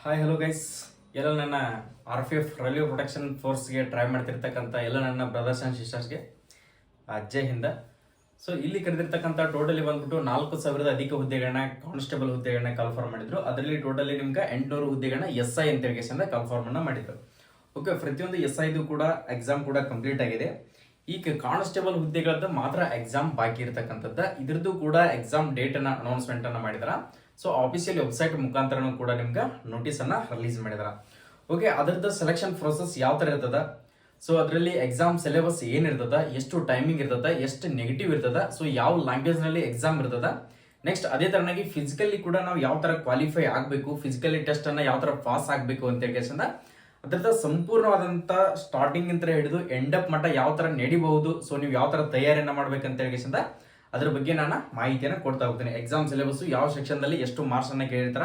Hi hello guys, ಎಲ್ಲ ನನ್ನ RPF railway protection ಫೋರ್ಸ್ಗೆ try ಮಾಡ್ತಿರ್ತಕ್ಕಂಥ ಎಲ್ಲ ನನ್ನ ಬ್ರದರ್ಸ್ ಆ್ಯಂಡ್ ಸಿಸ್ಟರ್ಸ್ಗೆ ಜೈ ಹಿಂದ. ಸೊ ಇಲ್ಲಿ ಕರೆದಿರ್ತಕ್ಕಂಥ ಟೋಟಲಿ ಬಂದ್ಬಿಟ್ಟು 4,000 ಅಧಿಕ ಹುದ್ದೆಗಳನ್ನ ಕಾನ್ಸ್ಟೇಬಲ್ ಹುದ್ದೆಗಳನ್ನ ಕಾಲ್ಫಾರ್ಮ್ ಮಾಡಿದ್ರು. ಅದರಲ್ಲಿ ಟೋಟಲಿ ನಿಮ್ಗೆ 800 ಹುದ್ದೆಗಳನ್ನ SI ಅಂತ ಕಾಲ್ಫಾರ್ಮ್ ಅನ್ನ ಮಾಡಿದ್ರು. ಓಕೆ, ಪ್ರತಿಯೊಂದು SIದು ಕೂಡ ಎಕ್ಸಾಮ್ ಕೂಡ ಕಂಪ್ಲೀಟ್ ಆಗಿದೆ. ಈಗ ಕಾನ್ಸ್ಟೇಬಲ್ ಹುದ್ದೆಗಳದ್ದು ಮಾತ್ರ ಎಕ್ಸಾಮ್ ಬಾಕಿ ಇರತಕ್ಕಂಥದ್ದು. ಇದ್ರದ್ದು ಕೂಡ ಎಕ್ಸಾಮ್ ಡೇಟ್ ಅನ್ನ ಅನೌನ್ಸ್ಮೆಂಟ್ ಅನ್ನ ಮಾಡಿದಾರ. ಸೊ ಆಫಿಷಿಯಲ್ ವೆಬ್ಸೈಟ್ ಮುಖಾಂತರ ಕೂಡ ನಿಮ್ಗೆ ನೋಟಿಸ್ ಅನ್ನ ರಿಲೀಸ್ ಮಾಡಿದಾರ. ಓಕೆ, ಅದರದ್ದು ಸೆಲೆಕ್ಷನ್ ಪ್ರೊಸೆಸ್ ಯಾವ ತರ ಇರ್ತದ, ಸೊ ಅದರಲ್ಲಿ ಎಕ್ಸಾಮ್ ಸಿಲೆಬಸ್ ಏನಿರ್ತದ, ಎಷ್ಟು ಟೈಮಿಂಗ್ ಇರ್ತದ, ಎಷ್ಟು ನೆಗೆಟಿವ್ ಇರ್ತದ, ಸೊ ಯಾವ ಲ್ಯಾಂಗ್ವೇಜ್ ನಲ್ಲಿ ಎಕ್ಸಾಮ್ ಇರ್ತದ, ನೆಕ್ಸ್ಟ್ ಅದೇ ತರನಾಗಿ ಫಿಸಿಕಲಿ ಕೂಡ ನಾವು ಯಾವ ತರ ಕ್ವಾಲಿಫೈ ಆಗಬೇಕು, ಫಿಸಿಕಲಿ ಟೆಸ್ಟ್ ಅನ್ನ ಯಾವ ತರ ಪಾಸ್ ಆಗಬೇಕು ಅಂತ ಹೇಳಿ ಅದರದ ಸಂಪೂರ್ಣವಾದಂತ ಸ್ಟಾರ್ಟಿಂಗ್ ಅಂತ ಹಿಡಿದು ಎಂಡ್ ಅಪ್ ಮಟ್ಟ ಯಾವ ತರ ನಡಿಬಹುದು, ಸೊ ನೀವು ಯಾವ ತರ ತಯಾರಿಯನ್ನ ಮಾಡ್ಬೇಕಂತ ಹೇಳಿ ಅದ್ರ ಬಗ್ಗೆ ನಾನು ಮಾಹಿತಿಯನ್ನು ಕೊಡ್ತಾ ಹೋಗ್ತೀನಿ. ಎಕ್ಸಾಮ್ ಸಿಲೆಬಸ್ ಯಾವ ಸೆಕ್ಷನ್ ದಲ್ಲಿ ಎಷ್ಟು ಮಾರ್ಕ್ಸ್ ಅನ್ನ ಕೇಳಿರ್ತಾರ,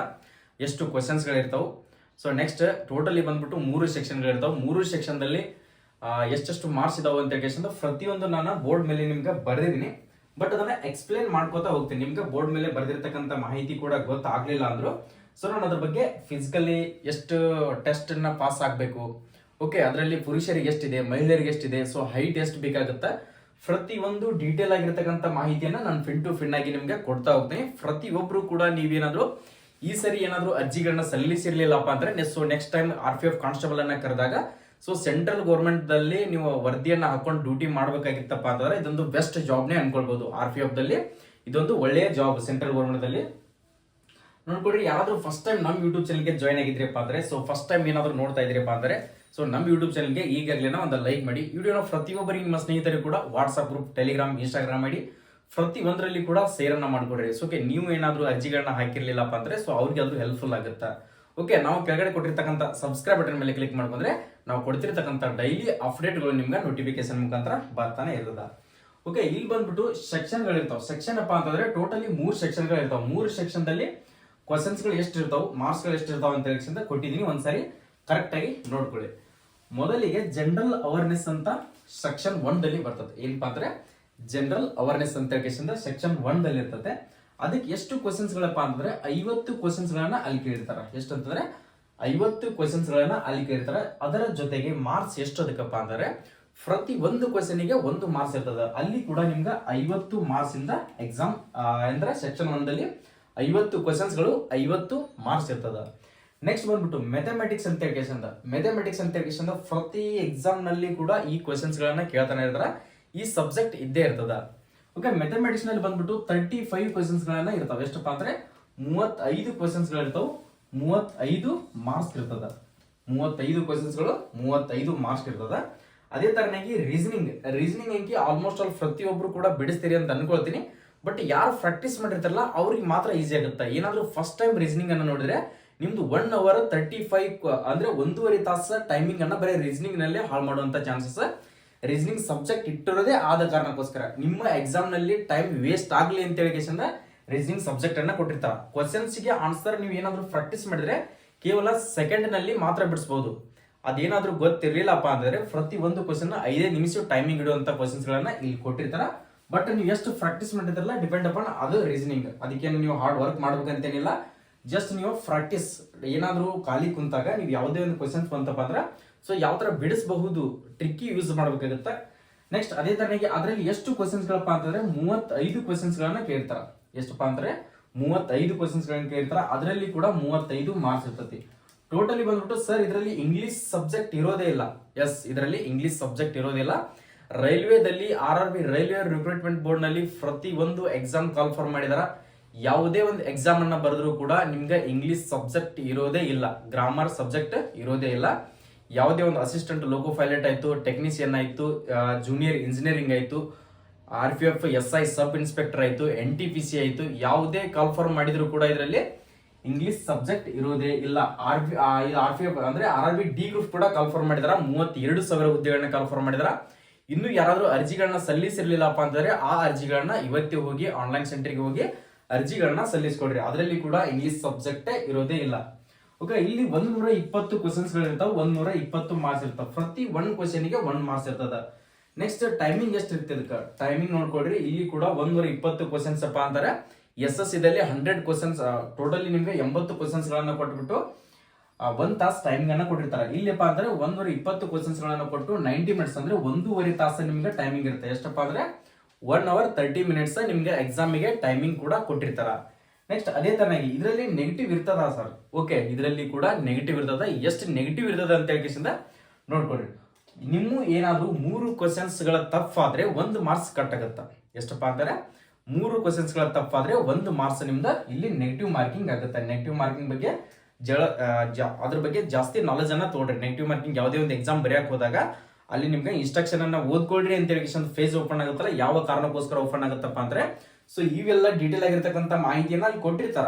ಎಷ್ಟು ಕ್ವಶನ್ಸ್ ಗಳಿರ್ತಾವೆ. ಸೊ ನೆಕ್ಸ್ಟ್ ಟೋಟಲಿ ಬಂದ್ಬಿಟ್ಟು 3 ಸೆಕ್ಷನ್ಗಳಿರ್ತಾವೆ. 3 ಸೆಕ್ಷನ್ ದಲ್ಲಿ ಎಷ್ಟೆಷ್ಟು ಮಾರ್ಕ್ಸ್ ಇದಾವೆ ಅಂತ ಹೇಳಿ ಪ್ರತಿಯೊಂದು ನಾನು ಬೋರ್ಡ್ ಮೇಲೆ ನಿಮ್ಗೆ ಬರೆದಿದ್ದೀನಿ. ಬಟ್ ಅದನ್ನ ಎಕ್ಸ್ಪ್ಲೇನ್ ಮಾಡ್ಕೋತಾ ಹೋಗ್ತೀನಿ. ನಿಮ್ಗೆ ಬೋರ್ಡ್ ಮೇಲೆ ಬರೆದಿರ್ತಕ್ಕಂಥ ಮಾಹಿತಿ ಕೂಡ ಗೊತ್ತಾಗ್ಲಿಲ್ಲ ಅಂದ್ರು ಸೊ ನಾನು ಅದ್ರ ಬಗ್ಗೆ ಫಿಸಿಕಲಿ ಎಷ್ಟು ಟೆಸ್ಟ್ ಅನ್ನ ಪಾಸ್ ಆಗಬೇಕು, ಓಕೆ, ಅದರಲ್ಲಿ ಪುರುಷರಿಗೆ ಎಷ್ಟಿದೆ, ಮಹಿಳೆಯರಿಗೆ ಎಷ್ಟಿದೆ, ಸೊ ಹೈಟ್ ಎಷ್ಟು ಬೇಕಾಗುತ್ತೆ, ಪ್ರತಿಯೊಂದು ಡೀಟೇಲ್ ಆಗಿರ್ತಕ್ಕಂಥ ಮಾಹಿತಿಯನ್ನ ನಾನು ಫಿನ್ ಟು ಫಿನ್ ಆಗಿ ನಿಮ್ಗೆ ಕೊಡ್ತಾ ಹೋಗ್ತೀನಿ. ಪ್ರತಿಯೊಬ್ರು ಕೂಡ ನೀವೇನಾದ್ರು ಈ ಸರಿ ಏನಾದ್ರು ಅರ್ಜಿಗಳನ್ನ ಸಲ್ಲಿಸಿರ್ಲಿಲ್ಲಪ್ಪ ಅಂದ್ರೆ so next time RPF constable ಅನ್ನ ಕರೆದಾಗ ಸೊ ಸೆಂಟ್ರಲ್ ಗೌರ್ಮೆಂಟ್ ದಲ್ಲಿ ನೀವು ವರದಿಯನ್ನ ಹಾಕೊಂಡು ಡ್ಯೂಟಿ ಮಾಡ್ಬೇಕಾಗಿತ್ತಪ್ಪ ಅಂತಂದ್ರೆ ಇದೊಂದು ಬೆಸ್ಟ್ ಜಾಬ್ನೇ ಅನ್ಕೊಳ್ಬಹುದು. RPF ದಲ್ಲಿ ಇದೊಂದು ಒಳ್ಳೆಯ ಜಾಬ್ ಸೆಂಟ್ರಲ್ ಗೌರ್ಮೆಂಟ್ ದಲ್ಲಿ. ನೋಡ್ಕೊಡ್ರಿ, ಯಾರಾದ್ರೂ ಫಸ್ಟ್ ಟೈಮ್ ನಮ್ಮ ಯೂಟ್ಯೂಬ್ ಚಾನಲ್ಗೆ ಜಾಯ್ನ್ ಆಗಿದ್ರಪ್ಪ ಅಂದ್ರೆ, ಸೊ ಫಸ್ಟ್ ಟೈಮ್ ಏನಾದ್ರು ನೋಡ್ತಾ ಇದ್ರಪ್ಪ ಅಂದ್ರೆ ಸೊ ನಮ್ಮ ಯೂಟ್ಯೂಬ್ ಚಾನಲ್ಗೆ ಈಗಾಗಲೇ ಒಂದು ಲೈಕ್ ಮಾಡಿ. ವಿಡಿಯೋನ ಪ್ರತಿಯೊಬ್ಬರಿಗೆ ನಿಮ್ಮ ಸ್ನೇಹಿತರಿಗೆ ಕೂಡ ವಾಟ್ಸ್ಆಪ್ ಗ್ರೂಪ್, ಟೆಲಿಗ್ರಾಮ್, ಇನ್ಸ್ಟಾಗ್ರಾಮ್ ಮಾಡಿ ಪ್ರತಿಯೊಂದರಲ್ಲಿ ಕೂಡ ಸೇರನ್ನ ಮಾಡ್ಕೊಡ್ರಿ. ಸೊ ಓಕೆ, ನೀವು ಏನಾದ್ರು ಅರ್ಜಿಗಳನ್ನ ಹಾಕಿರ್ಲಿಲ್ಲಪ್ಪ ಅಂದ್ರೆ ಸೊ ಅವ್ರಿಗೆ ಅದು ಹೆಲ್ಪ್ಫುಲ್ ಆಗುತ್ತೆ. ಓಕೆ, ನಾವು ಕೆಳಗಡೆ ಕೊಟ್ಟಿರ್ತಕ್ಕಂಥ ಸಬ್ಸ್ಕ್ರೈಬ್ ಬಟನ್ ಮೇಲೆ ಕ್ಲಿಕ್ ಮಾಡ್ಕೊಂಡ್ರೆ ನಾವು ಕೊಡ್ತಿರ್ತಕ್ಕಂಥ ಡೈಲಿ ಅಪ್ಡೇಟ್ಗಳು ನಿಮ್ಗೆ ನೋಟಿಫಿಕೇಶನ್ ಮುಖಾಂತರ ಬರ್ತಾನೆ ಇರ್ತದ. ಓಕೆ, ಇಲ್ಲಿ ಬಂದ್ಬಿಟ್ಟು ಸೆಕ್ಷನ್ಗಳಿರ್ತಾವೆ. ಸೆಕ್ಷನ್ ಅಪ್ಪ ಅಂತಂದ್ರೆ ಟೋಟಲಿ 3 ಸೆಕ್ಷನ್ಗಳಿರ್ತಾವೆ. 3 ಸೆಕ್ಷನ್ ದಲ್ಲಿ ಕ್ವಶನ್ಸ್ಗಳು ಎಷ್ಟು ಇರ್ತಾವೆ, ಮಾರ್ಕ್ಸ್ಗಳು ಎಷ್ಟು ಇರ್ತಾವೆ ಅಂತ ಹೇಳಿ ಕೊಟ್ಟಿದ್ದೀನಿ. ಒಂದ್ಸರಿ ಕರೆಕ್ಟ್ ಆಗಿ ನೋಡ್ಕೊಳ್ಳಿ. ಮೊದಲಿಗೆ ಜನರಲ್ ಅವೇರ್ನೆಸ್ ಅಂತ ಸೆಕ್ಷನ್ 1 ದಲ್ಲಿ ಬರ್ತದೆ. ಏನಪ್ಪಾ ಅಂದ್ರೆ ಜನರಲ್ ಅವೇರ್ನೆಸ್ ಅಂತ ಹೇಳಿ ಸೆಕ್ಷನ್ 1 ದಲ್ಲಿ ಇರ್ತದೆ. ಅದಕ್ಕೆ ಎಷ್ಟು ಕ್ವಶನ್ಸ್ ಗಳಪ್ಪ ಅಂತಂದ್ರೆ 50 ಕ್ವಶನ್ಸ್ ಗಳನ್ನ ಅಲ್ಲಿ ಕೇಳಿರ್ತಾರೆ. ಎಷ್ಟು ಅಂತಂದ್ರೆ 50 ಕ್ವಶನ್ಸ್ ಗಳನ್ನ ಅಲ್ಲಿ ಕೇಳಿರ್ತಾರೆ. ಅದರ ಜೊತೆಗೆ ಮಾರ್ಕ್ಸ್ ಎಷ್ಟು ಅದಕ್ಕಪ್ಪ ಅಂದ್ರೆ ಪ್ರತಿ ಒಂದು ಕ್ವಶನ್ ಗೆ 1 ಮಾರ್ಕ್ಸ್ ಇರ್ತದೆ. ಅಲ್ಲಿ ಕೂಡ ನಿಮ್ಗೆ 50 ಮಾರ್ಕ್ಸ್ ಇಂದ ಎಕ್ಸಾಮ್ ಅಂದ್ರೆ ಸೆಕ್ಷನ್ 1 ದಲ್ಲಿ 50 ಕ್ವಶನ್ಸ್ ಗಳು 50 ಮಾರ್ಕ್ಸ್ ಇರ್ತದ. ನೆಕ್ಸ್ಟ್ ಬಂದ್ಬಿಟ್ಟು ಮ್ಯಾಥಮೆಟಿಕ್ಸ್ ಅಂತ ಹೇಳಿ ಪ್ರತಿ ಎಕ್ಸಾಮ್ ನಲ್ಲಿ ಕೂಡ ಈ ಕ್ವಶನ್ಸ್ ಗಳನ್ನ ಕೇಳ್ತಾನೆ ಇರ್ತಾರ. ಈ ಸಬ್ಜೆಕ್ಟ್ ಇದ್ದೇ ಇರ್ತದ. ಓಕೆ, ಮ್ಯಾಥಮೆಟಿಕ್ಸ್ ನಲ್ಲಿ ಬಂದ್ಬಿಟ್ಟು 35 ಕ್ವಶನ್ಸ್ ಗಳನ್ನ ಇರ್ತಾವೆ. ಎಷ್ಟಪ್ಪ ಅಂದ್ರೆ 35 ಕ್ವಶನ್ಸ್ ಗಳು ಇರ್ತಾವೆ, 35 ಮಾರ್ಕ್ಸ್ ಇರ್ತದ. 35 ಕ್ವಶನ್ಸ್ ಗಳು 35 ಮಾರ್ಕ್ಸ್ ಇರ್ತದ. ಅದೇ ತರನಾಗಿ ರೀಸನಿಂಗ್ ಅಂಕಿ ಆಲ್ಮೋಸ್ಟ್ ಆಲ್ ಪ್ರತಿಯೊಬ್ರು ಕೂಡ ಬಿಡಿಸ್ತೀರಿ ಅಂತ ಅನ್ಕೊಳ್ತೀನಿ. ಬಟ್ ಯಾರು ಪ್ರಾಕ್ಟೀಸ್ ಮಾಡಿರ್ತಾರಲ್ಲ ಅವ್ರಿಗೆ ಮಾತ್ರ ಈಸಿ ಆಗುತ್ತೆ. ಏನಾದ್ರೂ ಫಸ್ಟ್ ಟೈಮ್ ರೀಸನಿಂಗ್ ಅನ್ನ ನೋಡಿದ್ರೆ ನಿಮ್ದು 1 hour 35 ಅಂದ್ರೆ 1.5 ತಾಸು ಟೈಮಿಂಗ್ ಅನ್ನ ಬರೀ ರೀಸನಿಂಗ್ ನಲ್ಲೇ ಹಾಳು ಮಾಡುವಂತ ಚಾನ್ಸಸ್ ರೀಸನಿಂಗ್ ಸಬ್ಜೆಕ್ಟ್ ಇಟ್ಟಿರೋದೇ ಆದ ಕಾರಣಕ್ಕೋಸ್ಕರ. ನಿಮ್ಮ ಎಕ್ಸಾಮ್ ನಲ್ಲಿ ಟೈಮ್ ವೇಸ್ಟ್ ಆಗ್ಲಿ ಅಂತ ಹೇಳಿ ರೀಸನಿಂಗ್ ಸಬ್ಜೆಕ್ಟ್ ಅನ್ನ ಕೊಟ್ಟಿರ್ತಾರೆ. ಕ್ವಶನ್ಸ್ ಗೆ ಆನ್ಸರ್ ನೀವು ಏನಾದ್ರೂ ಪ್ರಾಕ್ಟೀಸ್ ಮಾಡಿದ್ರೆ ಕೇವಲ ಸೆಕೆಂಡ್ ನಲ್ಲಿ ಮಾತ್ರ ಬಿಡಿಸಬಹುದು. ಅದೇನಾದ್ರೂ ಗೊತ್ತಿರ್ಲಿಲ್ಲಪ್ಪ ಅಂದ್ರೆ ಪ್ರತಿ ಒಂದು ಕ್ವಶನ್ 5 ನಿಮಿಷ ಟೈಮಿಂಗ್ ಇಡುವಂತ ಕ್ವಶನ್ಸ್ ಗಳನ್ನ ಇಲ್ಲಿ ಕೊಟ್ಟಿರ್ತಾರ. ಬಟ್ ನೀವು ಎಷ್ಟು ಪ್ರಾಕ್ಟೀಸ್ ಮಾಡಿದ್ರಲ್ಲ ಡಿಪೆಂಡ್ ಅಪಾನ್ ಅದು ರೀಸನಿಂಗ್. ಅದಕ್ಕೆ ನೀವು ಹಾರ್ಡ್ ವರ್ಕ್ ಮಾಡ್ಬೇಕಂತೇನಿಲ್ಲ. ಜಸ್ಟ್ ನೀವು ಪ್ರಾಕ್ಟೀಸ್ ಏನಾದ್ರೂ ಖಾಲಿ ಕುಂತಾಗ ನೀವು ಯಾವುದೇ ಒಂದು ಕ್ವಶನ್ಸ್ ಬಂತಪ್ಪ ಅಂದ್ರೆ ಸೊ ಯಾವ ತರ ಬಿಡಿಸಬಹುದು ಟ್ರಿಕ್ಕಿ ಯೂಸ್ ಮಾಡ್ಬೇಕಾಗುತ್ತೆ. ನೆಕ್ಸ್ಟ್ ಅದೇ ತರನಾಗಿ ಅದರಲ್ಲಿ ಎಷ್ಟು ಕ್ವಶನ್ಸ್ ಗಳಪ್ಪ ಅಂತಂದ್ರೆ 35 ಕ್ವಶನ್ಸ್ ಗಳನ್ನ ಕೇಳ್ತಾರ. ಎಷ್ಟಪ್ಪ ಅಂದ್ರೆ 35 ಕ್ವಶನ್ಸ್ ಗಳನ್ನ ಕೇಳ್ತಾರ. ಅದರಲ್ಲಿ ಕೂಡ 35 ಮಾರ್ಕ್ಸ್ ಇರ್ತತಿ. ಟೋಟಲಿ ಬಂದ್ಬಿಟ್ಟು ಸರ್ ಇದರಲ್ಲಿ ಇಂಗ್ಲಿಷ್ ಸಬ್ಜೆಕ್ಟ್ ಇರೋದೇ ಇಲ್ಲ. ಎಸ್, ಇದರಲ್ಲಿ ಇಂಗ್ಲಿಷ್ ಸಬ್ಜೆಕ್ಟ್ ಇರೋದಿಲ್ಲ. ರೈಲ್ವೆದಲ್ಲಿ RRB ರೈಲ್ವೆ ರಿಕ್ರೂಟ್ಮೆಂಟ್ ಬೋರ್ಡ್ ನಲ್ಲಿ ಪ್ರತಿ ಒಂದು ಎಕ್ಸಾಮ್ ಕಾಲ್ಫಾರ್ಮ್ ಮಾಡಿದಾರ. ಯಾವುದೇ ಒಂದು ಎಕ್ಸಾಮ್ ಅನ್ನ ಬರೆದ್ರು ಕೂಡ ನಿಮ್ಗೆ ಇಂಗ್ಲಿಷ್ ಸಬ್ಜೆಕ್ಟ್ ಇರೋದೇ ಇಲ್ಲ, ಗ್ರಾಮರ್ ಸಬ್ಜೆಕ್ಟ್ ಇರೋದೇ ಇಲ್ಲ. ಯಾವುದೇ ಒಂದು ಅಸಿಸ್ಟೆಂಟ್ ಲೋಕೋ ಪೈಲಟ್ ಆಯ್ತು, ಟೆಕ್ನಿಷಿಯನ್ ಆಯ್ತು, ಜೂನಿಯರ್ ಇಂಜಿನಿಯರಿಂಗ್ ಆಯ್ತು, RPF SI ಸಬ್ ಇನ್ಸ್ಪೆಕ್ಟರ್ ಆಯ್ತು, NTPC ಆಯ್ತು, ಯಾವುದೇ ಕಾಲ್ಫಾರ್ಮ್ ಮಾಡಿದ್ರು ಕೂಡ ಇದರಲ್ಲಿ ಇಂಗ್ಲಿಷ್ ಸಬ್ಜೆಕ್ಟ್ ಇರೋದೇ ಇಲ್ಲ. RPF ಅಂದ್ರೆ RRB ಡಿ ಗ್ರೂಪ್ ಕೂಡ ಕಾಲ್ಫಾರ್ಮ್ ಮಾಡಿದಾರ. 32,000 ಹುದ್ದೆಗಳನ್ನ ಕಾಲ್ಫಾರ್ಮ್ ಮಾಡಿದಾರ. ಇನ್ನು ಯಾರಾದ್ರೂ ಅರ್ಜಿಗಳನ್ನ ಸಲ್ಲಿಸಿರ್ಲಿಲ್ಲಪ್ಪ ಅಂತಂದ್ರೆ ಆ ಅರ್ಜಿಗಳನ್ನ ಇವತ್ತೇ ಹೋಗಿ ಆನ್ಲೈನ್ ಸೆಂಟರ್ಗೆ ಹೋಗಿ ಅರ್ಜಿಗಳನ್ನ ಸಲ್ಲಿಸ್ಕೊಡ್ರಿ. ಅದರಲ್ಲಿ ಕೂಡ ಇಂಗ್ಲಿಷ್ ಸಬ್ಜೆಕ್ಟ್ ಇರೋದೇ ಇಲ್ಲ. ಓಕೆ, ಇಲ್ಲಿ 120 ಕ್ವಶನ್ಸ್ ಗಳು ಇರ್ತಾವ, 120 ಮಾರ್ಕ್ಸ್ ಇರ್ತಾವ. ಪ್ರತಿ 1 ಕ್ವಶನ್ ಗೆ 1 ಮಾರ್ಕ್ಸ್ ಇರ್ತದ. ನೆಕ್ಸ್ಟ್ ಟೈಮಿಂಗ್ ಎಷ್ಟು ಇರ್ತದ ಟೈಮಿಂಗ್ ನೋಡ್ಕೊಡ್ರಿ. ಇಲ್ಲಿ ಕೂಡ 120 ಕ್ವಶನ್ಸ್ ಅಪ್ಪ ಅಂತಾರೆ. SSC ದಲ್ಲಿ 100 ಕ್ವಶನ್ಸ್ ಟೋಟಲಿ ನಿಮ್ಗೆ 80 ಕ್ವಶನ್ಸ್ ಗಳನ್ನ ಕೊಟ್ಬಿಟ್ಟು ಒಂದ್ ತಾಸು ಟೈಮಿಂಗ್ ಅನ್ನ ಕೊಟ್ಟಿರ್ತಾರೆ. ಇಲ್ಲಪ್ಪ ಅಂದ್ರೆ 120 ಕ್ವಶನ್ಸ್ ಗಳನ್ನ ಕೊಟ್ಟು 90 ಮಿನಿಟ್ಸ್ ಅಂದ್ರೆ 1.5 ತಾಸು ನಿಮ್ಗೆ ಟೈಮಿಂಗ್ ಇರುತ್ತೆ. ಎಷ್ಟಪ್ಪ ಅಂದ್ರೆ 1 hour 30 minutes ನಿಮ್ಗೆ ಎಕ್ಸಾಮಿಗೆ ಟೈಮಿಂಗ್ ಕೂಡ ಕೊಟ್ಟಿರ್ತಾರ. ನೆಕ್ಸ್ಟ್ ಅದೇ ತರನಾಗಿ ಇದರಲ್ಲಿ ನೆಗೆಟಿವ್ ಇರ್ತದ ಸರ್. ಓಕೆ, ಇದರಲ್ಲಿ ಕೂಡ ನೆಗೆಟಿವ್ ಇರ್ತದ. ಎಷ್ಟು ನೆಗೆಟಿವ್ ಇರ್ತದ ಅಂತ ಹೇಳಿಸಿಂದ ನೋಡ್ಕೊಡ್ರಿ. ನಿಮ್ಮ ಏನಾದ್ರು 3 ಕ್ವಶನ್ಸ್ ಗಳ ತಪ್ಪಾದ್ರೆ 1 ಮಾರ್ಕ್ಸ್ ಕಟ್ ಆಗುತ್ತ. ಎಷ್ಟಪ್ಪ ಅಂದ್ರೆ 3 ಕ್ವಶನ್ಸ್ ಗಳ ತಪ್ಪಾದ್ರೆ 1 ಮಾರ್ಕ್ಸ್ ನಿಮ್ದ ಇಲ್ಲಿ ನೆಗೆಟಿವ್ ಮಾರ್ಕಿಂಗ್ ಆಗುತ್ತೆ. ನೆಗೆಟಿವ್ ಮಾರ್ಕಿಂಗ್ ಬಗ್ಗೆ ಅದ್ರ ಬಗ್ಗೆ ಜಾಸ್ತಿ ನಾಲೆಜ್ ಅನ್ನ ತಗೊಳ್ರಿ. ನೆಗೆಟಿವ್ ಮಾರ್ಕಿಂಗ್ ಯಾವುದೇ ಒಂದು ಎಕ್ಸಾಮ್ ಬರೆಯಕ್ ಹೋದಾಗ ಅಲ್ಲಿ ನಿಮ್ಗೆ ಇನ್ಸ್ಟ್ರಕ್ಷನ್ ಅನ್ನ ಓದ್ಕೊಳ್ರಿ ಅಂತ ಹೇಳಿ ಫೇಸ್ ಓಪನ್ ಆಗುತ್ತಲ್ಲ, ಯಾವ ಕಾರಣಕ್ಕೋಸ್ಕರ ಓಪನ್ ಆಗುತ್ತಪ್ಪ ಅಂದ್ರೆ ಸೊ ಇವೆಲ್ಲ ಡೀಟೇಲ್ ಆಗಿರ್ತಕ್ಕಂಥ ಮಾಹಿತಿಯನ್ನ ಅಲ್ಲಿ ಕೊಟ್ಟಿರ್ತಾರ.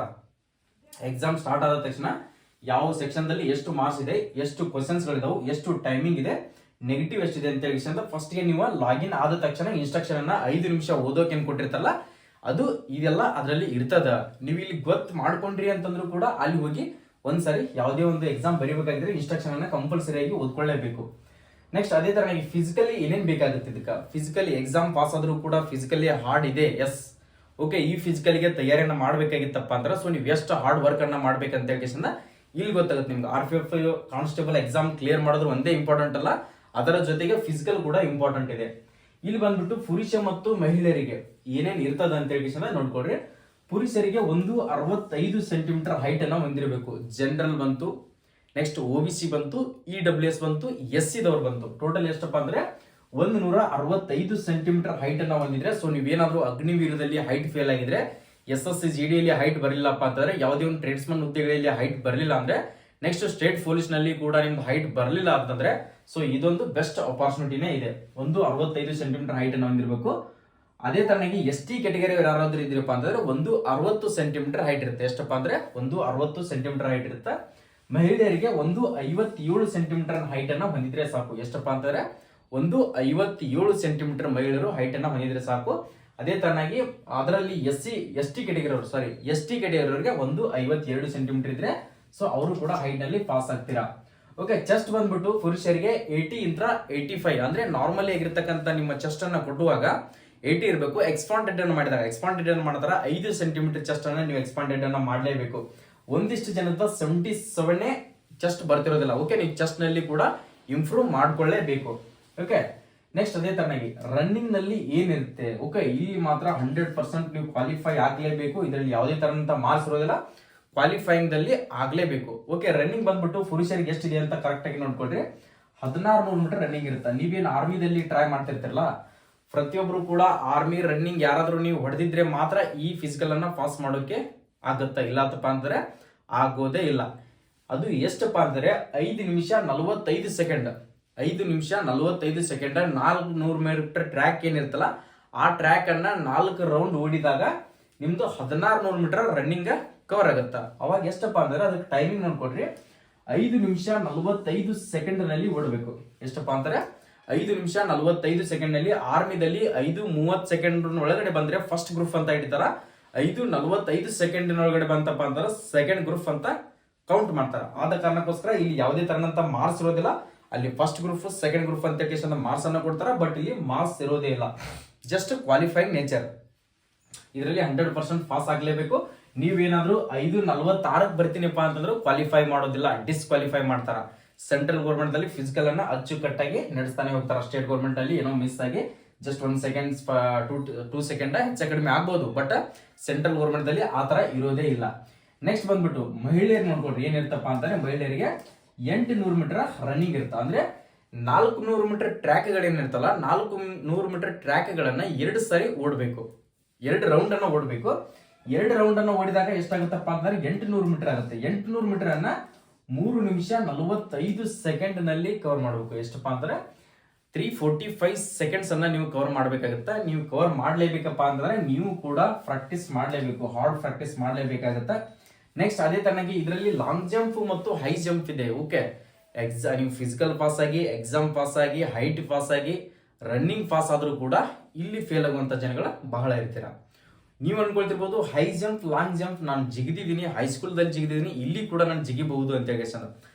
ಎಕ್ಸಾಮ್ ಸ್ಟಾರ್ಟ್ ಆದ ತಕ್ಷಣ ಯಾವ ಸೆಕ್ಷನ್ ದಲ್ಲಿ ಎಷ್ಟು ಮಾರ್ಕ್ಸ್ ಇದೆ, ಎಷ್ಟು ಕ್ವಶನ್ಸ್ ಗಳಿದಾವೆ, ಎಷ್ಟು ಟೈಮಿಂಗ್ ಇದೆ, ನೆಗೆಟಿವ್ ಎಷ್ಟಿದೆ ಅಂತ ಹೇಳಿ ಫಸ್ಟ್ ಗೆ ನೀವು ಲಾಗಿನ್ ಆದ ತಕ್ಷಣ ಇನ್ಸ್ಟ್ರಕ್ಷನ್ ಅನ್ನ 5 ನಿಮಿಷ ಓದೋಕೆ ಏನ್ ಕೊಟ್ಟಿರ್ತಾರಲ್ಲ ಅದು ಇದೆಲ್ಲ ಅದರಲ್ಲಿ ಇರ್ತದ. ನೀವು ಇಲ್ಲಿ ಗೊತ್ತು ಮಾಡ್ಕೊಂಡ್ರಿ ಅಂತಂದ್ರೂ ಕೂಡ ಅಲ್ಲಿ ಹೋಗಿ ಒಂದ್ಸರಿ ಯಾವುದೇ ಒಂದು ಎಕ್ಸಾಮ್ ಬರೀಬೇಕಾಗಿದ್ರೆ ಇನ್ಸ್ಟ್ರಕ್ಷನ್ ಅನ್ನ ಕಂಪಲ್ಸರಿ ಆಗಿ ಓದ್ಕೊಳ್ಳೇಬೇಕು. ನೆಕ್ಸ್ಟ್ ಅದೇ ತರ ಫಿಸಿಕಲಿ ಏನೇನ್ ಬೇಕಾಗುತ್ತೆ ಇದಕ್ಕೆ. ಫಿಸಿಕಲಿ ಎಕ್ಸಾಮ್ ಪಾಸ್ ಆದ್ರೂ ಕೂಡ ಫಿಸಿಕಲಿ ಹಾರ್ಡ್ ಇದೆ. ಎಸ್, ಓಕೆ, ಈ ಫಿಸಿಕಲ್ಗೆ ತಯಾರಿಯನ್ನ ಮಾಡ್ಬೇಕಾಗಿತ್ತಪ್ಪ ಅಂದ್ರೆ ಸೊ ನೀವು ಎಷ್ಟು ಹಾರ್ಡ್ ವರ್ಕ್ ಅನ್ನ ಮಾಡ್ಬೇಕಂತ ಹೇಳಿ ಇಲ್ಲಿ ಗೊತ್ತಾಗುತ್ತೆ ನಿಮ್ಗೆ. RPF ಕಾನ್ಸ್ಟೇಬಲ್ ಎಕ್ಸಾಮ್ ಕ್ಲಿಯರ್ ಮಾಡೋದು ಒಂದೇ ಇಂಪಾರ್ಟೆಂಟ್ ಅಲ್ಲ, ಅದರ ಜೊತೆಗೆ ಫಿಸಿಕಲ್ ಕೂಡ ಇಂಪಾರ್ಟೆಂಟ್ ಇದೆ. ಇಲ್ಲಿ ಬಂದ್ಬಿಟ್ಟು ಪುರುಷ ಮತ್ತು ಮಹಿಳೆಯರಿಗೆ ಏನೇನ್ ಇರ್ತದ ಅಂತ ಹೇಳಿ ನೋಡ್ಕೊಡ್ರಿ. ಪುರುಷರಿಗೆ 165 ಸೆಂಟಿಮೀಟರ್ ಹೈಟ್ ಅನ್ನ ಹೊಂದಿರಬೇಕು. ಜನರಲ್ ಬಂತು, ನೆಕ್ಸ್ಟ್ OBC ಬಂತು, EWS ಬಂತು, SC ದವ್ರು ಬಂತು. ಟೋಟಲ್ ಎಷ್ಟಪ್ಪ ಅಂದ್ರೆ 165 ಸೆಂಟಿಮೀಟರ್ ಹೈಟ್ ಅನ್ನ ಹೊಂದಿದ್ರೆ ಸೊ ನೀವೇನಾದ್ರೂ ಅಗ್ನಿವೀರದಲ್ಲಿ ಹೈಟ್ ಫೇಲ್ ಆಗಿದ್ರೆ, SSC GD ಯಲ್ಲಿ ಹೈಟ್ ಬರಲಿಲ್ಲಪ್ಪ ಅಂತಂದ್ರೆ, ಯಾವುದೇ ಒಂದು ಟ್ರೇಡ್ಸ್ಮನ್ ಹುದ್ದೆಗಳಲ್ಲಿ ಹೈಟ್ ಬರಲಿಲ್ಲ ಅಂದ್ರೆ, ನೆಕ್ಸ್ಟ್ ಸ್ಟೇಟ್ ಪೊಲೀಸ್ ನಲ್ಲಿ ಕೂಡ ನಿಮ್ದು ಹೈಟ್ ಬರಲಿಲ್ಲ ಅಂತಂದ್ರೆ ಸೊ ಇದೊಂದು ಬೆಸ್ಟ್ ಅಪಾರ್ಚುನಿಟಿನೇ ಇದೆ. 165 ಸೆಂಟಿಮೀಟರ್ ಹೈಟ್ ಅನ್ನ ಹೊಂದಿರಬೇಕು. ಅದೇ ತರನಾಗಿ ST ಕ್ಯಾಟಗರಿ ಯಾರಾದ್ರೂ ಇದ್ರಪ್ಪ ಅಂತಂದ್ರೆ 160 ಸೆಂಟಿಮೀಟರ್ ಹೈಟ್ ಇರುತ್ತೆ. ಎಷ್ಟಪ್ಪ ಅಂದ್ರೆ 160 ಸೆಂಟಿಮೀಟರ್ ಹೈಟ್ ಇರುತ್ತೆ. ಮಹಿಳೆಯರಿಗೆ 157 ಸೆಂಟಿಮೀಟರ್ ಹೈಟ್ ಅನ್ನ ಹೊಂದಿದ್ರೆ ಸಾಕು. ಎಷ್ಟಪ್ಪ ಅಂತಂದ್ರೆ 157 ಸೆಂಟಿಮೀಟರ್ ಮಹಿಳೆಯರು ಹೈಟ್ ಅನ್ನ ಹೊಂದಿದ್ರೆ ಸಾಕು. ಅದೇ ತರನಾಗಿ ಅದರಲ್ಲಿ ST ಕ್ಯಾಟಗರಿಯವರಿಗೆ 152 ಸೆಂಟಿಮೀಟರ್ ಇದ್ರೆ ಸೊ ಅವರು ಕೂಡ ಹೈಟ್ ನಲ್ಲಿ ಪಾಸ್ ಆಗ್ತೀರಾ. ಓಕೆ, ಚೆಸ್ಟ್ ಬಂದ್ಬಿಟ್ಟು ಪುರುಷರಿಗೆ 80 ಇಂದ 85 ಅಂದ್ರೆ ನಾರ್ಮಲಿ ಆಗಿರ್ತಕ್ಕಂಥ ನಿಮ್ಮ ಚೆಸ್ಟ್ ಅನ್ನ ಕೊಟ್ಟುವಾಗ 80 ಇರಬೇಕು. ಎಕ್ಸ್ಪಾಂಡೆಡ್ ಅನ್ನು ಮಾಡಿದಾಗ 5 ಸೆಂಟಿಮೀಟರ್ ಚೆಸ್ಟ್ ಅನ್ನ ನೀವು ಎಕ್ಸ್ಪಾಂಡೆಡ್ ಅನ್ನ ಮಾಡಲೇಬೇಕು. ಒಂದಿಷ್ಟು ಜನದ 77 ಚೆಸ್ಟ್ ಬರ್ತಿರೋದಿಲ್ಲ. ಓಕೆ, ನೀವು ಚೆಸ್ಟ್ ನಲ್ಲಿ ಕೂಡ ಇಂಪ್ರೂವ್ ಮಾಡ್ಕೊಳ್ಳೇಬೇಕು. ಓಕೆ, ನೆಕ್ಸ್ಟ್ ಅದೇ ತರನಾಗಿ ರನ್ನಿಂಗ್ ನಲ್ಲಿ ಏನಿರುತ್ತೆ. ಓಕೆ, ಇಲ್ಲಿ ಮಾತ್ರ 100% ನೀವು ಕ್ವಾಲಿಫೈ ಆಗ್ಲೇಬೇಕು. ಇದರಲ್ಲಿ ಯಾವುದೇ ತರನಂತ ಮಾರ್ಕ್ಸ್ ಇರೋದಿಲ್ಲ, ಕ್ವಾಲಿಫೈಯಿಂಗ್ ದಲ್ಲಿ ಆಗ್ಲೇಬೇಕು. ಓಕೆ, ರನ್ನಿಂಗ್ ಬಂದ್ಬಿಟ್ಟು ಪುರುಷರಿಗೆ ಎಷ್ಟಿದೆ ಅಂತ ಕರೆಕ್ಟ್ ಆಗಿ ನೋಡ್ಕೊಡ್ರಿ. 1600 ಮೀಟರ್ ರನ್ನಿಂಗ್ ಇರುತ್ತೆ. ನೀವೇನು ಆರ್ಮಿದಲ್ಲಿ ಟ್ರೈ ಮಾಡ್ತಿರ್ತಿರಲ್ಲ, ಪ್ರತಿಯೊಬ್ರು ಕೂಡ ಆರ್ಮಿ ರನ್ನಿಂಗ್ ಯಾರಾದ್ರೂ ನೀವು ಹೊಡೆದಿದ್ರೆ ಮಾತ್ರ ಈ ಫಿಸಿಕಲ್ ಅನ್ನ ಪಾಸ್ ಮಾಡೋಕೆ ಆಗುತ್ತಾ, ಇಲ್ಲತ್ತಪ್ಪ ಅಂದ್ರೆ ಆಗೋದೇ ಇಲ್ಲ. ಅದು ಎಷ್ಟಪ್ಪ ಅಂದ್ರೆ 5 ನಿಮಿಷ 45 ಸೆಕೆಂಡ್. 5 ನಿಮಿಷ 45 ಸೆಕೆಂಡ್ 400 ಮೀಟರ್ ಟ್ರ್ಯಾಕ್ ಏನಿರ್ತಲ್ಲ ಆ ಟ್ರ್ಯಾಕ್ ಅನ್ನ 4 ರೌಂಡ್ ಓಡಿದಾಗ ನಿಮ್ದು 1600 ಮೀಟರ್ ರನ್ನಿಂಗ್ ಕವರ್ ಆಗುತ್ತ. ಅವಾಗ ಎಷ್ಟಪ್ಪ ಅಂದ್ರೆ ಅದಕ್ಕೆ ಟೈಮಿಂಗ್ ನೋಡ್ಕೊಡ್ರಿ. 5 ನಿಮಿಷ 45 ಸೆಕೆಂಡ್ ನಲ್ಲಿ ಓಡಬೇಕು. ಎಷ್ಟಪ್ಪ ಅಂದ್ರೆ 5 ನಿಮಿಷ 45 ಸೆಕೆಂಡ್ ನಲ್ಲಿ ಆರ್ಮಿದಲ್ಲಿ 5:30 ಸೆಕೆಂಡ್ ಒಳಗಡೆ ಬಂದ್ರೆ ಫಸ್ಟ್ ಗ್ರೂಪ್ ಅಂತ ಇಡ್ತಾರ. 5:45 ಸೆಕೆಂಡ್ ಒಳಗಡೆ ಬಂತಪ್ಪ ಅಂದ್ರೆ ಸೆಕೆಂಡ್ ಗ್ರೂಪ್ ಅಂತ ಕೌಂಟ್ ಮಾಡ್ತಾರ. ಆದ ಕಾರಣಕ್ಕೋಸ್ಕರ ಇಲ್ಲಿ ಯಾವುದೇ ತರನಂತ ಮಾರ್ಕ್ಸ್ ಇರೋದಿಲ್ಲ. ಅಲ್ಲಿ ಫಸ್ಟ್ ಗ್ರೂಪ್ ಸೆಕೆಂಡ್ ಗ್ರೂಪ್ ಅಂತ ಮಾರ್ಕ್ಸ್ ಅನ್ನ ಕೊಡ್ತಾರ. ಬಟ್ ಇಲ್ಲಿ ಮಾರ್ಕ್ಸ್ ಇರೋದೇ ಇಲ್ಲ, ಜಸ್ಟ್ ಕ್ವಾಲಿಫೈಯಿಂಗ್ ನೇಚರ್. ಇದರಲ್ಲಿ 100% ಪಾಸ್ ಆಗ್ಲೇಬೇಕು. ನೀವೇನಾದ್ರೂ 5:46 ಬರ್ತೀನಿಪ್ಪ ಅಂತಂದ್ರೆ ಕ್ವಾಲಿಫೈ ಮಾಡೋದಿಲ್ಲ, ಡಿಸ್ಕ್ವಾಲಿಫೈ ಮಾಡ್ತಾರ. ಸೆಂಟ್ರಲ್ ಗೌರ್ಮೆಂಟ್ ಅಲ್ಲಿ ಫಿಸಿಕಲ್ ಅನ್ನ ಅಚ್ಚುಕಟ್ಟಾಗಿ ನಡೆಸ್ತಾನೆ ಹೋಗ್ತಾರ. ಸ್ಟೇಟ್ ಗೌರ್ಮೆಂಟ್ ಅಲ್ಲಿ ಏನೋ ಮಿಸ್ ಆಗಿ ಜಸ್ಟ್ 1 ಸೆಕೆಂಡ್ 2 ಸೆಕೆಂಡ್ ಹೆಚ್ಚು ಕಡಿಮೆ ಆಗ್ಬೋದು. ಬಟ್ ಸೆಂಟ್ರಲ್ ಗೌರ್ಮೆಂಟ್ ಅಲ್ಲಿ ಆತರ ಇರೋದೇ ಇಲ್ಲ. ನೆಕ್ಸ್ಟ್ ಬಂದ್ಬಿಟ್ಟು ಮಹಿಳೆಯರು ನೋಡ್ಕೊಡ್ರಿ. ಏನಿರ್ತಪ್ಪ ಅಂತಂದ್ರೆ ಮಹಿಳೆಯರಿಗೆ 800 ಮೀಟರ್ ರನ್ನಿಂಗ್ ಇರುತ್ತೆ. ಅಂದ್ರೆ 400 ಮೀಟರ್ ಟ್ರ್ಯಾಕ್ ಗಳೇನಿರ್ತಲ್ಲ 400 ಮೀಟರ್ ಟ್ರ್ಯಾಕ್ ಗಳನ್ನ 2 ಸಾರಿ ಓಡಬೇಕು. 2 ರೌಂಡ್ ಅನ್ನ ಓಡಬೇಕು. 2 ರೌಂಡ್ ಅನ್ನ ಓಡಿದಾಗ ಎಷ್ಟಾಗುತ್ತಪ್ಪ ಅಂತಂದ್ರೆ 800 ಮೀಟರ್ ಆಗುತ್ತೆ. 800 ಮೀಟರ್ ಅನ್ನ 3 ನಿಮಿಷ 45 ಸೆಕೆಂಡ್ ನಲ್ಲಿ ಕವರ್ ಮಾಡಬೇಕು. ಎಷ್ಟಪ್ಪ ಅಂದ್ರೆ 345 ಸೆಕೆಂಡ್ಸ್ ಅನ್ನ ನೀವು ಕವರ್ ಮಾಡ್ಬೇಕಾಗತ್ತೆ. ನೀವು ಕವರ್ ಮಾಡ್ಲೇಬೇಕಪ್ಪ ಅಂತಂದ್ರೆ ನೀವು ಕೂಡ ಪ್ರಾಕ್ಟೀಸ್ ಮಾಡ್ಲೇಬೇಕು, ಹಾರ್ಡ್ ಪ್ರಾಕ್ಟೀಸ್ ಮಾಡ್ಲೇಬೇಕಾಗತ್ತೆ. ನೆಕ್ಸ್ಟ್ ಅದೇ ತರನಾಗಿ ಇದರಲ್ಲಿ ಲಾಂಗ್ ಜಂಪ್ ಮತ್ತು ಹೈ ಜಂಪ್ ಇದೆ. ಓಕೆ, ನೀವು ಫಿಸಿಕಲ್ ಪಾಸ್ ಆಗಿ, ಎಕ್ಸಾಮ್ ಪಾಸ್ ಆಗಿ, ಹೈಟ್ ಪಾಸ್ ಆಗಿ, ರನ್ನಿಂಗ್ ಪಾಸ್ ಆದ್ರೂ ಕೂಡ ಇಲ್ಲಿ ಫೇಲ್ ಆಗುವಂತ ಜನಗಳು ಬಹಳ ಇರ್ತೀರ. ನೀವು ಅನ್ಕೊಳ್ತಿರ್ಬೋದು ಹೈ ಜಂಪ್ ಲಾಂಗ್ ಜಂಪ್ ನಾನು ಜಿಗಿದಿದ್ದೀನಿ, ಹೈಸ್ಕೂಲ್ದಲ್ಲಿ ಜಿಗಿದಿದ್ದೀನಿ, ಇಲ್ಲಿ ಕೂಡ ನಾನು ಜಿಗಿಬಹುದು ಅಂತ ಹೇಳಿ.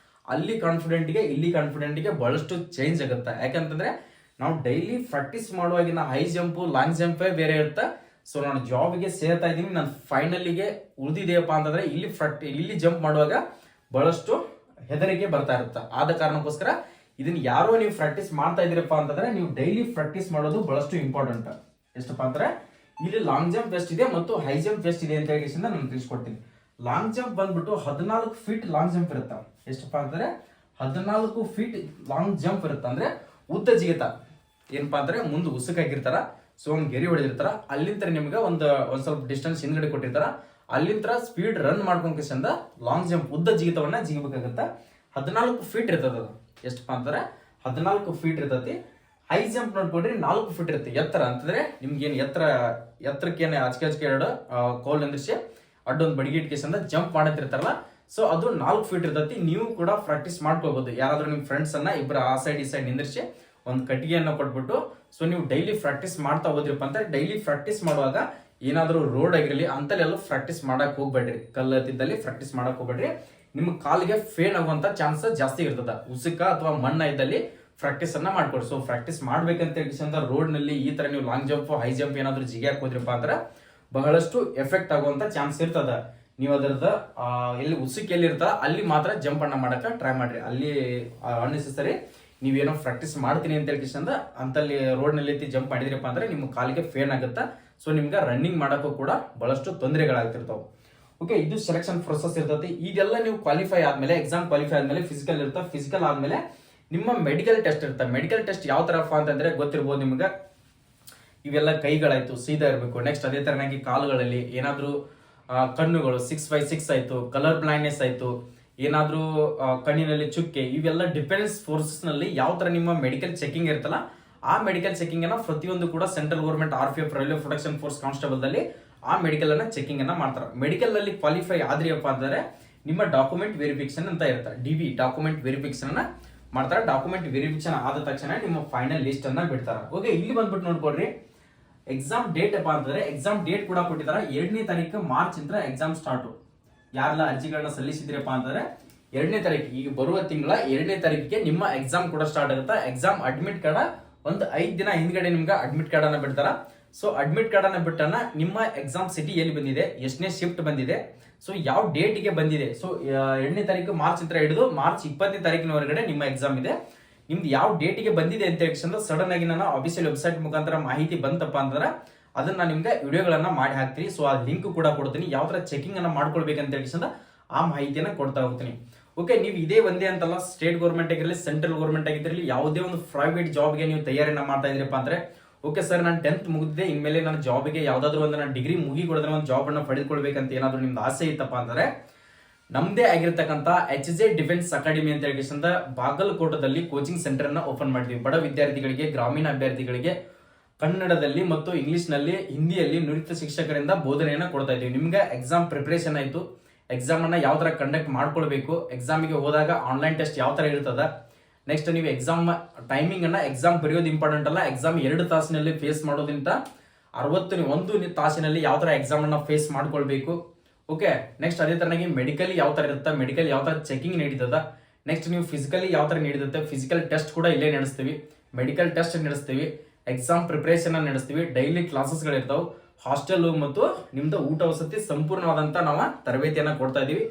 ಅಲ್ಲಿ ಕಾನ್ಫಿಡೆಂಟ್ಗೆ ಇಲ್ಲಿ ಕಾನ್ಫಿಡೆಂಟ್ಗೆ ಬಹಳಷ್ಟು ಚೇಂಜ್ ಆಗುತ್ತೆ. ಯಾಕಂತಂದ್ರೆ ನಾವು ಡೈಲಿ ಪ್ರಾಕ್ಟೀಸ್ ಮಾಡುವಾಗಿನ ಹೈ ಜಂಪ್ ಲಾಂಗ್ ಜಂಪೇ ಬೇರೆ ಇರುತ್ತೆ. ಸೊ ನಾನು ಜಾಬ್ಗೆ ಸೇರ್ತಾ ಇದ್ದೀನಿ, ನಾನು ಫೈನಲಿಗೆ ಉಳಿದಿದೆಯಪ್ಪ ಅಂತಂದ್ರೆ ಇಲ್ಲಿ ಜಂಪ್ ಮಾಡುವಾಗ ಬಹಳಷ್ಟು ಹೆದರಿಕೆ ಬರ್ತಾ ಇರುತ್ತೆ. ಆದ ಕಾರಣಕ್ಕೋಸ್ಕರ ಇದನ್ನ ಯಾರೋ ನೀವು ಪ್ರಾಕ್ಟೀಸ್ ಮಾಡ್ತಾ ಇದ್ದೀರಪ್ಪ ಅಂತಂದ್ರೆ ನೀವು ಡೈಲಿ ಪ್ರಾಕ್ಟೀಸ್ ಮಾಡೋದು ಬಹಳಷ್ಟು ಇಂಪಾರ್ಟೆಂಟ್. ಎಷ್ಟಪ್ಪ ಅಂದ್ರೆ ಇಲ್ಲಿ ಲಾಂಗ್ ಜಂಪ್ ಎಷ್ಟು ಇದೆ ಮತ್ತು ಹೈ ಜಂಪ್ ಎಷ್ಟು ಇದೆ ಅಂತ ಹೇಳಿ ನಾನು ತಿಳಿಸ್ಕೊಡ್ತೀನಿ. ಲಾಂಗ್ ಜಂಪ್ ಬಂದ್ಬಿಟ್ಟು 14 ಫೀಟ್ ಲಾಂಗ್ ಜಂಪ್ ಇರುತ್ತೆ. ಎಷ್ಟಪ್ಪ ಅಂತಂದ್ರೆ 14 ಫೀಟ್ ಲಾಂಗ್ ಜಂಪ್ ಇರುತ್ತೆ. ಅಂದ್ರೆ ಉದ್ದ ಜಿಗಿತ ಏನಪ್ಪಾ ಅಂದ್ರೆ ಮುಂದೆ ಉಸುಕಾಗಿರ್ತಾರ, ಸೊ ಒಂದು ಗೆರಿ ಹೊಡೆದಿರ್ತಾರ, ಅಲ್ಲಿಂದ ನಿಮ್ಗೆ ಒಂದ್ ಸ್ವಲ್ಪ ಡಿಸ್ಟೆನ್ಸ್ ಹಿಂದ್ಗಡೆ ಕೊಟ್ಟಿರ್ತಾರ, ಅಲ್ಲಿಂದ ಸ್ಪೀಡ್ ರನ್ ಮಾಡ್ಕೊಂಡ್ ಲಾಂಗ್ ಜಂಪ್ ಉದ್ದ ಜಿಗಿತವನ್ನ ಜಿಗಬೇಕಾಗತ್ತ. 14 ಫೀಟ್ ಇರ್ತದ. ಅದು ಎಷ್ಟಪ್ಪ ಅಂತಂದ್ರೆ 14 ಫೀಟ್ ಇರ್ತತಿ. ಹೈ ಜಂಪ್ ನೋಡ್ಕೊಡ್ರಿ 4 ಫೀಟ್ ಇರುತ್ತೆ ಎತ್ತರ. ಅಂತಂದ್ರೆ ನಿಮ್ಗೆ ಏನ್ ಎತ್ತರಕ್ಕೆ ಆಚೆ ಎರಡು ಕೋಲ್ ನಿಂದ್ರಿಸಿ ಅಡ್ಡೊಂದು ಬಡಿಗೆ ಇಟ್ಕೇಸಿಂದ ಜಂಪ್ ಮಾಡತ್ತಿರ್ತಾರಲ್ಲ, ಸೊ ಅದು 4 ಫೀಟ್ ಇರ್ತತಿ. ನೀವು ಕೂಡ ಪ್ರಾಕ್ಟೀಸ್ ಮಾಡ್ಕೋಬಹುದು. ಯಾರಾದ್ರೂ ನಿಮ್ ಫ್ರೆಂಡ್ಸ್ ಅನ್ನ ಇಬ್ಬರು ಆ ಸೈಡ್ ಈ ಸೈಡ್ ನಿಂದ್ರಿಸಿ ಒಂದು ಕಟ್ಟಿಗೆಯನ್ನ ಕೊಟ್ಬಿಟ್ಟು ಸೊ ನೀವು ಡೈಲಿ ಪ್ರಾಕ್ಟೀಸ್ ಮಾಡ್ತಾ ಹೋದ್ರಿಪ್ಪ ಅಂತ ಡೈಲಿ ಪ್ರಾಕ್ಟೀಸ್ ಮಾಡುವಾಗ ಏನಾದ್ರೂ ರೋಡ್ ಆಗಿರಲಿ ಅಂತಲ್ಲೆಲ್ಲ ಪ್ರಾಕ್ಟೀಸ್ ಮಾಡಕ್ ಹೋಗ್ಬೇಡ್ರಿ. ಕಲ್ಲತ್ತಿದ್ದಲ್ಲಿ ಪ್ರಾಕ್ಟೀಸ್ ಮಾಡಕ್ ಹೋಗ್ಬೇಡ್ರಿ. ನಿಮ್ಮ ಕಾಲಿಗೆ ಫೇಲ್ ಆಗುವಂತ ಚಾನ್ಸಸ್ ಜಾಸ್ತಿ ಇರ್ತದ. ಉಸುಕ ಅಥವಾ ಮಣ್ಣ ಇದ್ದಲ್ಲಿ ಪ್ರಾಕ್ಟೀಸ್ ಅನ್ನ ಮಾಡ್ಕೊಡಿ. ಸೊ ಪ್ರಾಕ್ಟೀಸ್ ಮಾಡ್ಬೇಕಂತ ಹೇಳಿ ರೋಡ್ ನಲ್ಲಿ ಈ ತರ ನೀವು ಲಾಂಗ್ ಜಂಪ್ ಹೈ ಜಂಪ್ ಏನಾದ್ರು ಜಿಗಿಯಾಕ್ ಹೋದ್ರಿಪ್ಪ ಅಂದ್ರೆ ಬಹಳಷ್ಟು ಎಫೆಕ್ಟ್ ಆಗುವಂತ ಚಾನ್ಸ್ ಇರ್ತದ. ನೀವು ಅದರದ ಎಲ್ಲಿ ಉಸುಕ್ ಎಲ್ಲಿ ಇರ್ತಾರ ಅಲ್ಲಿ ಮಾತ್ರ ಜಂಪ್ ಅನ್ನ ಮಾಡಕ ಟ್ರೈ ಮಾಡ್ರಿ. ಅಲ್ಲಿ ಅನ್ನೆಸೆಸರಿ ನೀವೇನೋ ಪ್ರಾಕ್ಟೀಸ್ ಮಾಡ್ತೀನಿ ಅಂತ ಹೇಳಿ ಅಂತಲ್ಲಿ ರೋಡ್ ನಲ್ಲಿ ಜಂಪ್ ಮಾಡಿದ್ರಪ್ಪ ಅಂದ್ರೆ ನಿಮ್ಮ ಕಾಲಿಗೆ ಫೇನ್ ಆಗುತ್ತಾ. ಸೊ ನಿಮ್ಗೆ ರನ್ನಿಂಗ್ ಮಾಡಕ್ಕೂ ಕೂಡ ಬಹಳಷ್ಟು ತೊಂದರೆಗಳಾಗ್ತಿರ್ತಾವ. ಓಕೆ, ಇದು ಸೆಲೆಕ್ಷನ್ ಪ್ರೊಸೆಸ್ ಇರ್ತೈತಿ. ಇದೆಲ್ಲ ನೀವು ಕ್ವಾಲಿಫೈ ಆದ್ಮೇಲೆ ಎಕ್ಸಾಮ್ ಕ್ವಾಲಿಫೈ ಆದ್ಮೇಲೆ ಫಿಸಿಕಲ್ ಇರ್ತಾವ. ಫಿಸಿಕಲ್ ಆದ್ಮೇಲೆ ನಿಮ್ಮ ಮೆಡಿಕಲ್ ಟೆಸ್ಟ್ ಇರ್ತವೆ. ಮೆಡಿಕಲ್ ಟೆಸ್ಟ್ ಯಾವ ತರಪ್ಪ ಅಂತಂದ್ರೆ ಗೊತ್ತಿರ್ಬೋದು ನಿಮ್ಗೆ. ಇವೆಲ್ಲ ಕೈಗಳಾಯ್ತು ಸೀದಾ ಇರಬೇಕು. ನೆಕ್ಸ್ಟ್ ಅದೇ ತರನಾಗಿ ಕಾಲುಗಳಲ್ಲಿ ಏನಾದ್ರೂ ಕಣ್ಣುಗಳು 6/6 ಆಯ್ತು, ಕಲರ್ ಬ್ಲೈಂಡ್ನೆಸ್ ಆಯ್ತು, ಏನಾದ್ರೂ ಕಣ್ಣಿನಲ್ಲಿ ಚುಕ್ಕೆ, ಇವೆಲ್ಲ ಡಿಫೆನ್ಸ್ ಫೋರ್ಸಸ್ ನಲ್ಲಿ ಯಾವ ತರ ನಿಮ್ಮ ಮೆಡಿಕಲ್ ಚೆಕಿಂಗ್ ಇರ್ತಲ್ಲ ಆ ಮೆಡಿಕಲ್ ಚೆಕಿಂಗ್ ಅನ್ನ ಪ್ರತಿಯೊಂದು ಕೂಡ central government RPF railway protection force constable ದಲ್ಲಿ ಆ ಮೆಡಿಕಲ್ ಅನ್ನ ಚೆಕಿಂಗ್ ಅನ್ನ ಮಾಡ್ತಾರೆ. ಮೆಡಿಕಲ್ ನಲ್ಲಿ ಕ್ವಾಲಿಫೈ ಆದ್ರಿಯಪ್ಪ ಅಂತಂದ್ರೆ ನಿಮ್ಮ ಡಾಕ್ಯುಮೆಂಟ್ ವೆರಿಫಿಕೇಶನ್ ಅಂತ ಇರುತ್ತೆ. DV ಡಾಕ್ಯುಮೆಂಟ್ ವೆರಿಫಿಕೇಶನ್ ಅನ್ನ ಮಾಡ್ತಾರೆ. ಡಾಕ್ಯುಮೆಂಟ್ ವೆರಿಫಿಕೇಶನ್ ಆದ ತಕ್ಷಣ ನಿಮ್ಮ ಫೈನಲ್ ಲಿಸ್ಟ್ ಅನ್ನ ಬಿಡ್ತಾರೆ. ಓಕೆ, ಇಲ್ಲಿ ಬಂದ್ಬಿಟ್ಟು ನೋಡ್ಕೊಡ್ರಿ ಎಕ್ಸಾಮ್ ಡೇಟ್ ಅಪ್ಪ ಅಂತಂದ್ರೆ ಎಕ್ಸಾಮ್ ಡೇಟ್ ಕೂಡ ಕೊಟ್ಟಿದ್ದಾರೆ. 2ನೇ ತಾರೀಕು ಮಾರ್ಚ್ ಇಂದ ಎಕ್ಸಾಮ್ ಸ್ಟಾರ್ಟ್. ಯಾರೆಲ್ಲ ಅರ್ಜಿಗಳನ್ನ ಸಲ್ಲಿಸಿದ್ರಪ್ಪ ಅಂತಂದ್ರೆ 2ನೇ ತಾರೀಕು, ಈಗ ಬರುವ ತಿಂಗಳ 2ನೇ ತಾರೀಕಿಗೆ ನಿಮ್ಮ ಎಕ್ಸಾಮ್ ಕೂಡ ಸ್ಟಾರ್ಟ್ ಆಗುತ್ತೆ. ಎಕ್ಸಾಮ್ ಅಡ್ಮಿಟ್ ಕಾರ್ಡ್ ಒಂದು 5 ದಿನ ಹಿಂದ್ಗಡೆ ನಿಮ್ಗೆ ಅಡ್ಮಿಟ್ ಕಾರ್ಡ್ ಅನ್ನ ಬಿಡ್ತಾರ. ಸೊ ಅಡ್ಮಿಟ್ ಕಾರ್ಡ್ ಅನ್ನ ಬಿಟ್ಟನ ನಿಮ್ಮ ಎಕ್ಸಾಮ್ ಸಿಟಿ ಎಲ್ಲಿ ಬಂದಿದೆ, ಎಷ್ಟನೇ ಶಿಫ್ಟ್ ಬಂದಿದೆ, ಸೊ ಯಾವ ಡೇಟ್ಗೆ ಬಂದಿದೆ. ಸೊ 2ನೇ ತಾರೀಕು ಮಾರ್ಚ್ ಇಂದ ಹಿಡಿದು ಮಾರ್ಚ್ 20ನೇ ತಾರೀಕಿನವರೆಗಡೆ ನಿಮ್ಮ ಎಕ್ಸಾಮ್ ಇದೆ. ನಿಮ್ದು ಯಾವ ಡೇಟಿಗೆ ಬಂದಿದೆ ಅಂತ ಹೇಳಿ ಸಡನ್ ಆಗಿ ನಾನು ಅಫಿಷಿಯಲ್ ವೆಬ್ಸೈಟ್ ಮುಖಾಂತರ ಮಾಹಿತಿ ಬಂತಪ್ಪ ಅಂತಂದ್ರೆ ಅದನ್ನ ನಿಮ್ಗೆ ವಿಡಿಯೋಗಳನ್ನ ಮಾಡಿ ಹಾಕ್ತೀನಿ. ಸೊ ಆ ಲಿಂಕ್ ಕೂಡ ಕೊಡ್ತೀನಿ. ಯಾವ ತರ ಚೆಕಿಂಗ್ ಅನ್ನ ಮಾಡ್ಕೊಳ್ಬೇಕಂತ ಹೇಳಿ ಆ ಮಾಹಿತಿಯನ್ನ ಕೊಡ್ತಾ ಹೋಗ್ತೀನಿ. ಓಕೆ, ನೀವು ಇದೇ ಒಂದೇ ಅಂತಲ್ಲ, ಸ್ಟೇಟ್ ಗೌರ್ಮೆಂಟ್ ಆಗಿರಲಿ ಸೆಂಟ್ರಲ್ ಗೌರ್ಮೆಂಟ್ ಆಗಿರಲಿ ಯಾವುದೇ ಒಂದು ಪ್ರೈವೇಟ್ ಜಾಬ್ಗೆ ನೀವು ತಯಾರಿನ ಮಾಡ್ತಾ ಇದ್ರಪ್ಪ ಅಂದ್ರೆ ಓಕೆ ಸರ್ ನಾನು 10th ಮುಗಿದಿದೆ, ಇನ್ಮೇಲೆ ನಾನು ಜಾಬ್ಗೆ ಯಾವ್ದಾದ್ರು ಒಂದು ನಾನು ಡಿಗ್ರಿ ಮುಗಿಕೊಡಿದ್ರೆ ಒಂದು ಜಾಬ್ ಅನ್ನ ಪಡೆದುಕೊಳ್ಬೇಕಂತ ಏನಾದ್ರು ನಿಮ್ದು ಆಸೆ ಇತ್ತಪ್ಪ ಅಂದ್ರೆ ನಮ್ದೇ ಆಗಿರ್ತಕ್ಕಂಥ HJ ಡಿಫೆನ್ಸ್ ಅಕಾಡೆಮಿ ಅಂತ ಹೇಳಿ ಬಾಗಲಕೋಟದಲ್ಲಿ ಕೋಚಿಂಗ್ ಸೆಂಟರ್ ಅನ್ನ ಓಪನ್ ಮಾಡಿದ್ವಿ. ಬಡ ವಿದ್ಯಾರ್ಥಿಗಳಿಗೆ, ಗ್ರಾಮೀಣ ಅಭ್ಯರ್ಥಿಗಳಿಗೆ ಕನ್ನಡದಲ್ಲಿ ಮತ್ತು ಇಂಗ್ಲಿಷ್ ನಲ್ಲಿ, ಹಿಂದಿಯಲ್ಲಿ ನುರಿತ ಶಿಕ್ಷಕರಿಂದ ಬೋಧನೆಯನ್ನ ಕೊಡ್ತಾ ಇದ್ದೀವಿ. ನಿಮ್ಗೆ ಎಕ್ಸಾಮ್ ಪ್ರಿಪರೇಷನ್ ಆಯ್ತು, ಎಕ್ಸಾಮ್ ಅನ್ನ ಯಾವ ತರ ಕಂಡಕ್ಟ್ ಮಾಡ್ಕೊಳ್ಬೇಕು, ಎಕ್ಸಾಮಿಗೆ ಹೋದಾಗ ಆನ್ಲೈನ್ ಟೆಸ್ಟ್ ಯಾವ ತರ ಇರ್ತದ, ನೆಕ್ಸ್ಟ್ ನೀವು ಎಕ್ಸಾಮ್ ಟೈಮಿಂಗ್ ಅನ್ನ ಎಕ್ಸಾಮ್ ಬರೆಯೋದು ಇಂಪಾರ್ಟೆಂಟ್ ಅಲ್ಲ, ಎಕ್ಸಾಮ್ 2 ತಾಸಿನಲ್ಲಿ ಫೇಸ್ ಮಾಡೋದ್ರಿಂದ 61 ತಾಸಿನಲ್ಲಿ ಯಾವ ತರ ಎಕ್ಸಾಮ್ ಅನ್ನ ಫೇಸ್ ಮಾಡ್ಕೊಳ್ಬೇಕು. ಓಕೆ, ನೆಕ್ಸ್ಟ್ ಅದೇ ತರನಾಗಿ ಮೆಡಿಕಲಿ ಯಾವ ತರ ಇರುತ್ತೆ, ಮೆಡಿಕಲ್ ಯಾವ ತರ ಚೆಕಿಂಗ್ ನಡೀತದ, ನೆಕ್ಸ್ಟ್ ನೀವು ಫಿಸಿಕಲಿ ಯಾವ ತರ ನಡೀತದೆ, ಫಿಸಿಕಲ್ ಟೆಸ್ಟ್ ಕೂಡ ಇಲ್ಲೇ ನಡೆಸ್ತೀವಿ, ಮೆಡಿಕಲ್ ಟೆಸ್ಟ್ ನಡೆಸ್ತೀವಿ, ಎಕ್ಸಾಮ್ ಪ್ರಿಪರೇಷನ್ ನಡೆಸ್ತೀವಿ, ಡೈಲಿ ಕ್ಲಾಸಸ್ ಗಳಿರ್ತಾವೆ, ಹಾಸ್ಟೆಲ್ ಮತ್ತು ನಿಮ್ದು ಊಟ ವಸತಿ ಸಂಪೂರ್ಣವಾದಂತ ನಾವು ತರಬೇತಿಯನ್ನ ಕೊಡ್ತಾ ಇದೀವಿ.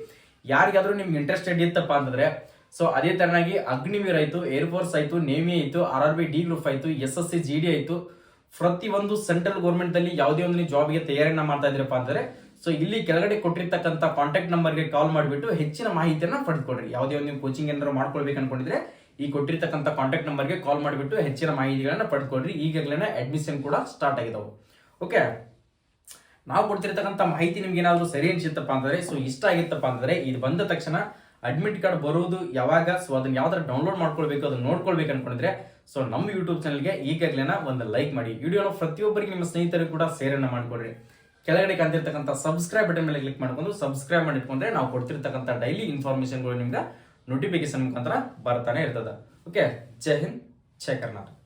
ಯಾರಿಗಾದ್ರೂ ನಿಮ್ಗೆ ಇಂಟ್ರೆಸ್ಟೆಡ್ ಇತ್ತಪ್ಪ ಅಂತಂದ್ರೆ ಸೊ ಅದೇ ತರನಾಗಿ ಅಗ್ನಿವೀರ್ ಆಯ್ತು, ಏರ್ಫೋರ್ಸ್ ಆಯ್ತು, ನೇವಿ ಆಯ್ತು, RRB D ಗ್ರೂಪ್ ಆಯ್ತು, SSC GD ಆಯ್ತು, ಪ್ರತಿಯೊಂದು ಸೆಂಟ್ರಲ್ ಗೌರ್ಮೆಂಟ್ ಅಲ್ಲಿ ಯಾವುದೇ ಒಂದು ನೀವು ಜಾಬ್ಗೆ ತಯಾರಿಯನ್ನ ಮಾಡ್ತಾ ಇದ್ರಪ್ಪ ಅಂದ್ರೆ ಸೊ ಇಲ್ಲಿ ಕೆಳಗಡೆ ಕೊಟ್ಟಿರ್ತಕ್ಕಂಥ ಕಾಂಟ್ಯಾಕ್ಟ್ ನಂಬರ್ಗೆ ಕಾಲ್ ಮಾಡಿಬಿಟ್ಟು ಹೆಚ್ಚಿನ ಮಾಹಿತಿಯನ್ನ ಪಡೆದುಕೊಡ್ರಿ. ಯಾವುದೇ ಒಂದು ನೀವು ಕೋಚಿಂಗ್ ಏನಾದ್ರು ಮಾಡ್ಕೊಳ್ಬೇಕು ಅನ್ಕೊಂಡಿದ್ರೆ ಈ ಕೊಟ್ಟಿರ್ತಕ್ಕಂಥ ಕಾಂಟ್ಯಾಕ್ಟ್ ನಂಬರ್ಗೆ ಕಾಲ್ ಮಾಡಿಬಿಟ್ಟು ಹೆಚ್ಚಿನ ಮಾಹಿತಿಗಳನ್ನ ಪಡೆದುಕೊಡ್ರಿ. ಈಗಾಗಲೇ ಅಡ್ಮಿಷನ್ ಕೂಡ ಸ್ಟಾರ್ಟ್ ಆಗಿದಾವೆ. ಓಕೆ, ನಾವು ಕೊಡ್ತಿರ್ತಕ್ಕಂಥ ಮಾಹಿತಿ ನಿಮ್ಗೆ ಏನಾದ್ರು ಸರಿ ಅನ್ಸಿತ್ತಪ್ಪ ಅಂತಂದ್ರೆ ಸೊ ಇಷ್ಟ ಆಗಿತ್ತಪ್ಪ ಅಂತಂದ್ರೆ ಇದು ಬಂದ ತಕ್ಷಣ ಅಡ್ಮಿಟ್ ಕಾರ್ಡ್ ಬರೋದು ಯಾವಾಗ, ಸೊ ಅದನ್ನ ಯಾವ್ದಾರ ಡೌನ್ಲೋಡ್ ಮಾಡ್ಕೊಳ್ಬೇಕು, ಅದನ್ನ ನೋಡ್ಕೊಳ್ಬೇಕು ಅನ್ಕೊಂಡಿದ್ರೆ ಸೊ ನಮ್ಮ ಯೂಟ್ಯೂಬ್ ಚಾನಲ್ಗೆ ಈಗಾಗಲೇ ಒಂದು ಲೈಕ್ ಮಾಡಿ, ವಿಡಿಯೋನ ಪ್ರತಿಯೊಬ್ಬರಿಗೆ ನಿಮ್ಮ ಸ್ನೇಹಿತರಿಗೆ ಕೂಡ ಶೇರನ್ನ ಮಾಡ್ಕೊಡ್ರಿ. ಕೆಳಗಡೆ ಕಾಣ್ತಿರ್ತಕ್ಕಂಥ ಸಬ್ಸ್ಕ್ರೈಬ್ ಬಟನ್ ಮೇಲೆ ಕ್ಲಿಕ್ ಮಾಡ್ಕೊಂಡು ಸಬ್ಸ್ಕ್ರೈಬ್ ಮಾಡಿಟ್ಕೊಂಡ್ರೆ ನಾವು ಕೊಡ್ತಿರ್ತಕ್ಕಂಥ ಡೈಲಿ ಇನ್ಫಾರ್ಮೇಶನ್ಗಳು ನಿಮ್ಗೆ ನೋಟಿಫಿಕೇಶನ್ ಮುಖಾಂತರ ಬರ್ತಾನೆ ಇರ್ತದೆ. ಓಕೆ, ಜೈ ಹಿಂದ್, ಜೈ ಕರ್ನಾಟಕ.